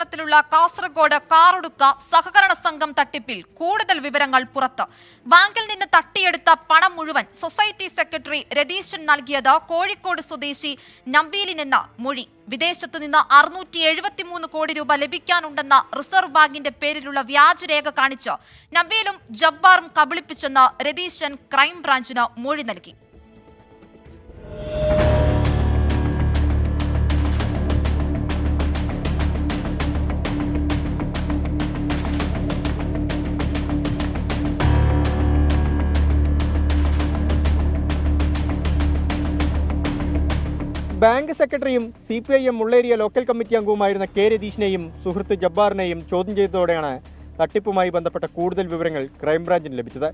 നിയന്ത്രണത്തിലുള്ള കാസർഗോഡ് കാറുടുക്ക സഹകരണ സംഘം തട്ടിപ്പിൽ കൂടുതൽ വിവരങ്ങൾ പുറത്ത്. ബാങ്കിൽ നിന്ന് തട്ടിയെടുത്ത പണം മുഴുവൻ സൊസൈറ്റി സെക്രട്ടറി രതീശൻ നൽകിയത് കോഴിക്കോട് സ്വദേശി നബീലിനെന്ന മൊഴി. വിദേശത്തു നിന്ന് 673 കോടി രൂപ ലഭിക്കാനുണ്ടെന്ന റിസർവ് ബാങ്കിന്റെ പേരിലുള്ള വ്യാജരേഖ കാണിച്ച് നബീലും ജബ്ബാറും കബളിപ്പിച്ചെന്ന് രതീശൻ ക്രൈംബ്രാഞ്ചിന് മൊഴി നൽകി. ബാങ്ക് സെക്രട്ടറിയും CPIM മുള്ളേരിയ ലോക്കൽ കമ്മിറ്റി അംഗവുമായിരുന്ന കെ രതീഷിനെയും സുഹൃത്ത് ജബ്ബാറിനെയും ചോദ്യം ചെയ്തതോടെയാണ് തട്ടിപ്പുമായി ബന്ധപ്പെട്ട കൂടുതൽ വിവരങ്ങൾ ക്രൈംബ്രാഞ്ചിന് ലഭിച്ചത്.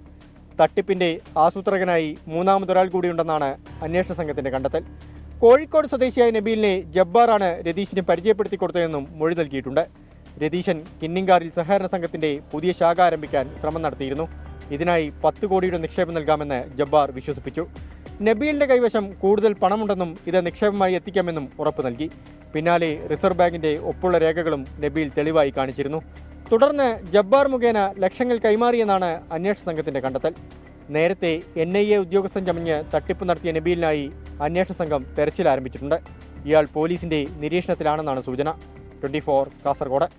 തട്ടിപ്പിന്റെ ആസൂത്രകനായി മൂന്നാമതൊരാൾ കൂടിയുണ്ടെന്നാണ് അന്വേഷണ സംഘത്തിന്റെ കണ്ടെത്തൽ. കോഴിക്കോട് സ്വദേശിയായ നബീലിനെ ജബ്ബാറാണ് രതീഷിന് പരിചയപ്പെടുത്തി കൊടുത്തതെന്നും മൊഴി നൽകിയിട്ടുണ്ട്. രതീശൻ കിന്നിങ്കാറിൽ സഹകരണ സംഘത്തിന്റെ പുതിയ ശാഖ ആരംഭിക്കാൻ ശ്രമം നടത്തിയിരുന്നു. ഇതിനായി 10 കോടിയുടെ നിക്ഷേപം നൽകാമെന്ന് ജബ്ബാർ വിശ്വസിപ്പിച്ചു. നബീലിന്റെ കൈവശം കൂടുതൽ പണമുണ്ടെന്നും ഇത് നിക്ഷേപമായി എത്തിക്കാമെന്നും ഉറപ്പു നൽകി. പിന്നാലെ റിസർവ് ബാങ്കിന്റെ ഒപ്പുള്ള രേഖകളും നബീൽ തെളിവായി കാണിച്ചിരുന്നു. തുടർന്ന് ജബ്ബാർ മുഖേന ലക്ഷങ്ങൾ കൈമാറിയെന്നാണ് അന്വേഷണ സംഘത്തിന്റെ കണ്ടെത്തൽ. നേരത്തെ NIA ഉദ്യോഗസ്ഥൻ ചമഞ്ഞ് തട്ടിപ്പ് നടത്തിയ നബീലിനായി അന്വേഷണ സംഘം തെരച്ചിൽ ആരംഭിച്ചിട്ടുണ്ട്. ഇയാൾ പോലീസിന്റെ നിരീക്ഷണത്തിലാണെന്നാണ് സൂചന. 24 കാസർഗോഡ്.